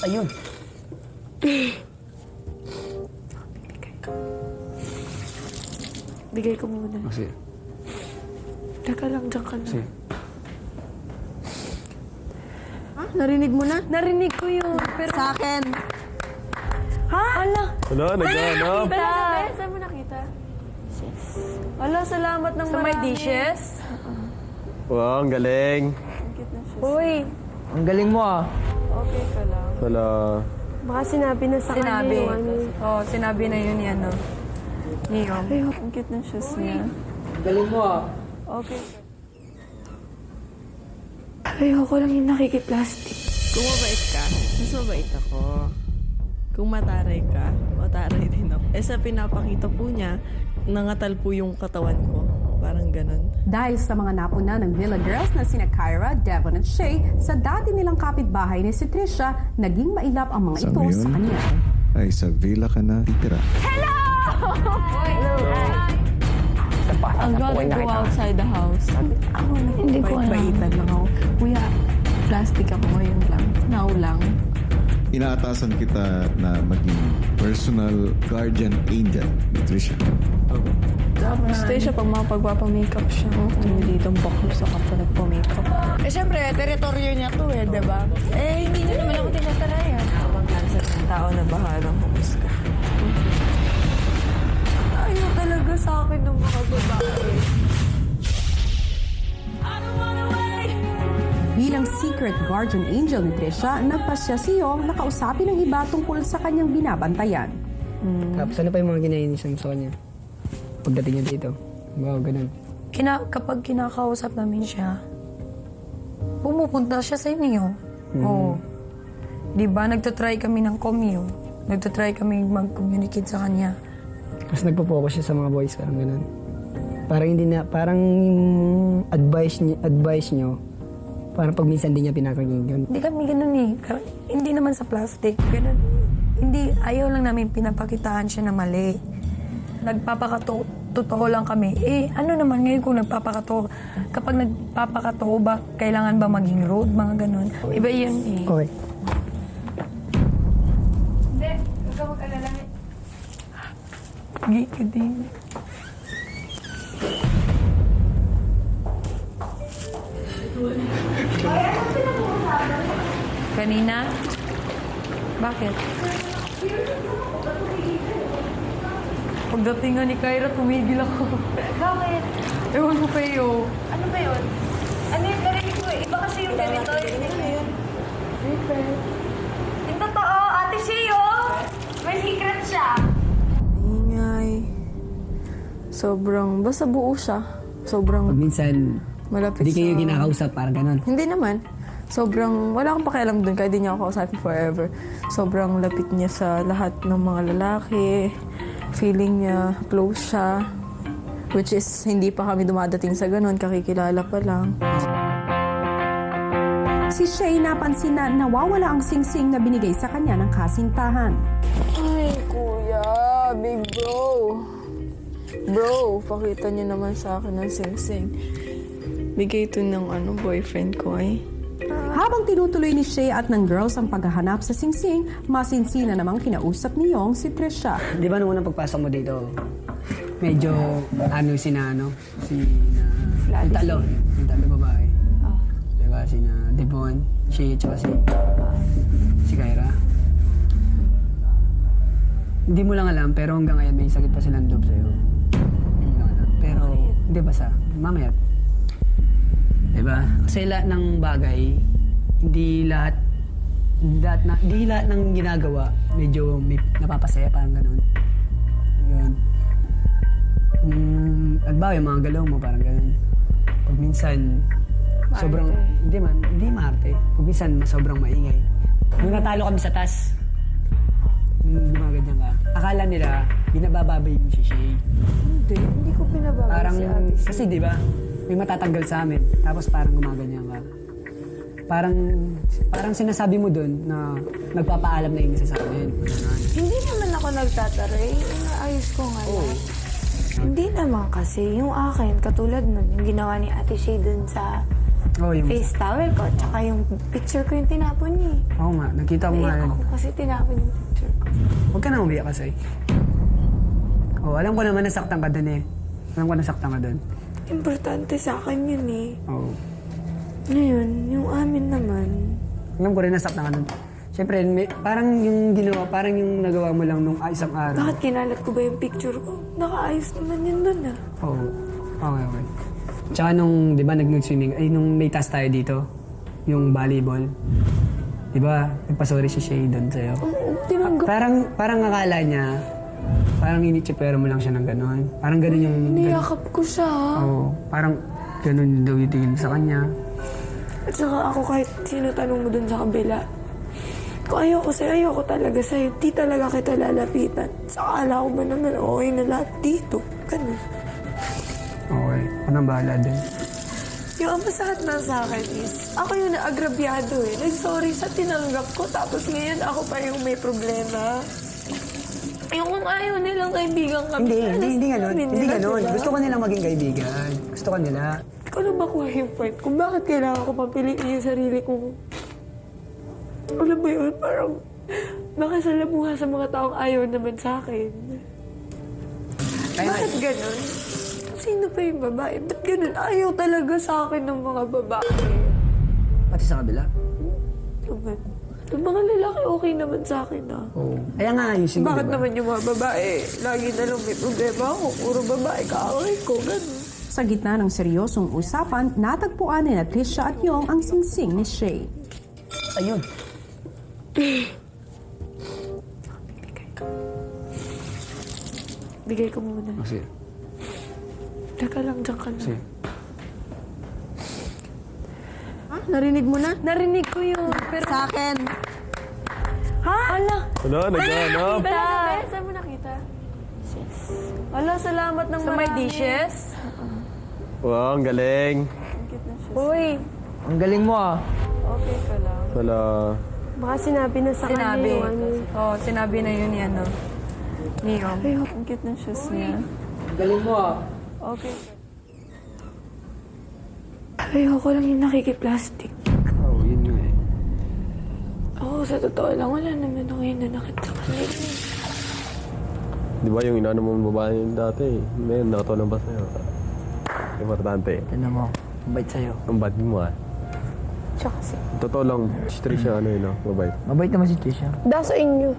yun. Bigay ko muna. Sige. Teka lang, dyan ka lang. Sige. Narinig mo na? Narinig ko yun. Pero... Sa akin. Ha? Ala! Wala, naghahanap. Talaga, saan mo nakita? Ala, salamat ng Sa marami. may dishes? Wow, ang galing. Uy, Ang galing mo ah. Okay ka lang. Wala. baka sinabi na sa kanya Sinabi. yung ano. Oo, sinabi na yun yan, no? Niyom. Ang cute ng shoes niya. Ang galing mo ah. Okay. Ayoko lang yung nakikiplastic. Kung mabait ka, mas mabait ako. Kung mataray ka, mataray din ako. Eh sa pinapakita po niya, nangatal po yung katawan ko. Parang ganun. Dahil sa mga napuna ng Villa Girls na sina Kyra, Devon at Shay, sa dati nilang kapitbahay ni si Trisha, naging mailap ang mga Sa ito sa ngayon, kanya. ay sa villa ka na titira. I'd rather go outside the house. Ako na, hindi ko alam. Bait-baitan lang ako. Kuya, plastic ako ngayon lang. Now lang. Inaatasan kita na maging personal guardian angel ni Trisha. Stay siya pag mga pagpapamakeup siya. Hindi ditong baklo sa kapwa nagpamakeup. Eh syempre, teritoryo niya to eh, di ba? Eh, hindi niya naman ako tinatarayan. Pag-cancer ng tao na bahalang humusga. Ayaw talaga sa akin ng mga babae. Bilang secret guardian angel ni Trisha, nagpasya si Yong na kausapin ng iba tungkol sa kanyang binabantayan. Tapos ano pa yung mga ginainis sa kanya? Pagdating niya dito. Wow, ganun. Kapag kinakausap namin siya, pumupunta siya sa inyo. Oo. Di ba, nagtatry kami ng commune. Nagtatry kami mag-communicate sa kanya. Mas nagpo-focus siya sa mga boys, parang ganun. Parang hindi na, parang yung advice niyo, parang pag minsan hindi niya pinakinggan. Hindi kami ganun eh. Hindi naman sa plastic. Ganun. Hindi, ayaw lang namin pinapakitaan siya na mali. Nagpapakatotoo lang kami. Eh, ano naman ngayon kung nagpapakatotoo? Kapag nagpapakatotoo ba, kailangan ba maging rude? Mga ganun. Iba yun eh. Okay. Hindi, huwag ka mag-alala. Gigi din. Kanina? Bakit? Pagdating nga ni Kyra, tumigil ako. Bakit? Ewan ko kayo. Ano ba yun? Ano yung narinig ko? Iba kasi yung territory. Ano yun? Secret. Yung totoo, Ate Shio! May secret siya. Ingay. Sobrang, basta buo siya. Sobrang Pag minsan, malapit hindi kayo sa... kinakausap, parang ganun. Hindi naman. Sobrang, wala akong pakialam dun, kahit di niya ako kausapin forever. Sobrang lapit niya sa lahat ng mga lalaki. Feeling niya, close siya. Which is, hindi pa kami dumadating sa ganun, kakikilala pa lang. Si Shay napansin na nawawala ang singsing na binigay sa kanya ng kasintahan. Ay, kuya, big bro. Bro, pakita niyo naman sa akin ng sing-sing. Bigay ito ng boyfriend ko ay. Habang tinutuloy ni Shay at ng girls ang paghahanap sa singsing, masinsina namang kinausap ni Yong si Trisha. Di ba nung unang pagpasok mo dito, medyo si yung talo babae. Di ba, si Devon, Shay, tsaka si Kyra. Hindi mo lang alam, pero hanggang ngayon may sakit pa silang loob sa'yo. Hindi mo lang alam. Pero, hindi basta, mamaya. Di ba? Kasi lahat ng bagay, hindi lahat ng ginagawa, medyo may napapasaya, parang ganun. Yun. At ba, yung mga galaw mo, parang ganun. Pag minsan, sobrang, hindi maarte. Pag minsan, sobrang maingay. Nung natalo kami sa taas, gumaganyan ka. Akala nila, binabababay mo si Shay. Hindi ko pinababay Parang, si Ate Shay. kasi di ba, may matatanggal sa amin. Tapos parang gumaganyan ka. Parang sinasabi mo dun na nagpapaalam na yung isa sa amin. Hindi naman ako nagtataray. Inaayos ko nga lahat. Hindi naman kasi. Yung akin, katulad nun, yung ginawa ni Ate Shay dun sa Oo, yung... face towel ko, tsaka yung picture ko yung tinapon niya eh. Oo nga, nakita ko nga. Naiyak ako kasi tinapon yung picture ko. Huwag ka na umiyak kasi. Oo, alam ko naman nasaktan ka dun eh. Alam ko nasaktan ka dun. Importante sa akin yun eh. Oo. Ngayon, yung amin naman, Alam ko rin nasaktan ka dun. Siyempre, parang yung ginawa, parang yung nagawa mo lang nung isang araw. bakit kinalat ko ba yung picture ko? Nakaayos naman yun dun ah. Oo. Okay. Tsaka nung, di ba, nag-swimming, ay nung may task tayo dito, yung volleyball. Di ba, nagpasorry si Shay doon sa'yo. Tinanggap. Parang akala niya, parang initsipero mo lang siya ng gano'n. Parang gano'n yung... Niyakap ko siya. Oo, parang gano'n daw yung tingin sa kanya. At saka ako kahit sino tanong mo dun sa kabila. Kung ayoko sa'yo, ayoko talaga sa'yo. Di talaga kita lalapitan. Sakala ko ba naman okay na lahat dito. Ganun. Okay, ako nang bahala din. Yung ang masakit na sa akin is, ako yung naagrabyado eh. Nag-sorry sa tinanggap ko, tapos ngayon ako pa yung may problema. Yung kung ayaw nilang kaibigan kami. Hindi gano'n. Hindi gano'n. Diba? Gusto ko nilang maging kaibigan. Gusto ko nila. Hindi ko na makuha yung point kung bakit kailangan ko papiliin yung sarili kong... Alam mo yun, parang makasalamuha sa mga taong ayaw naman sa akin. Bakit ganun? Sino pa yung babae? Ba't ganun? Ayaw talaga sa akin ng mga babae. Pati sa kabila. Naman. Yung mga lalaki okay naman sa akin ah. Oo. Kaya nga ayusin ko, Bakit diba? naman yung mga babae, lagi na lang may problema ako, puro babae, kaaway ko, ganun. Sa gitna ng seryosong usapan, natagpuan ni Trisha at Yong ang singsing ni Shay. Ayun. Bigay ko muna. Kasi, Teka lang, dyan ka lang. Narinig mo na? Narinig ko yun, pero... Sa akin. Ha? Ala! Ano, naghanap? Saan mo nakita? Ala, salamat ng Sa may dishes? Wow, ang galing. Uy, ang galing mo ah. okay ka lang. Wala. Baka sinabi na sa kanya Sinabi. yung ano. Oo, sinabi na yun yan, no? Niyo. Ay, ang cute ng shoes niya. Ang galing mo ah. Okay. Ayoko lang yung nakikiplastic. Oo, yun nga eh. Oo, sa totoo lang, wala naman ako yung nanakit sa kanila. Di ba yung inano mong babae yung dati? Ngayon, nakatulong ba sa'yo? Importante. Tignan mo, ang bait sa'yo. Ang bad mo ah. Tsaka si... Totoo lang, si Trisha ano yun, no? Mabait. Mabait naman si Trisha. Da sa inyo.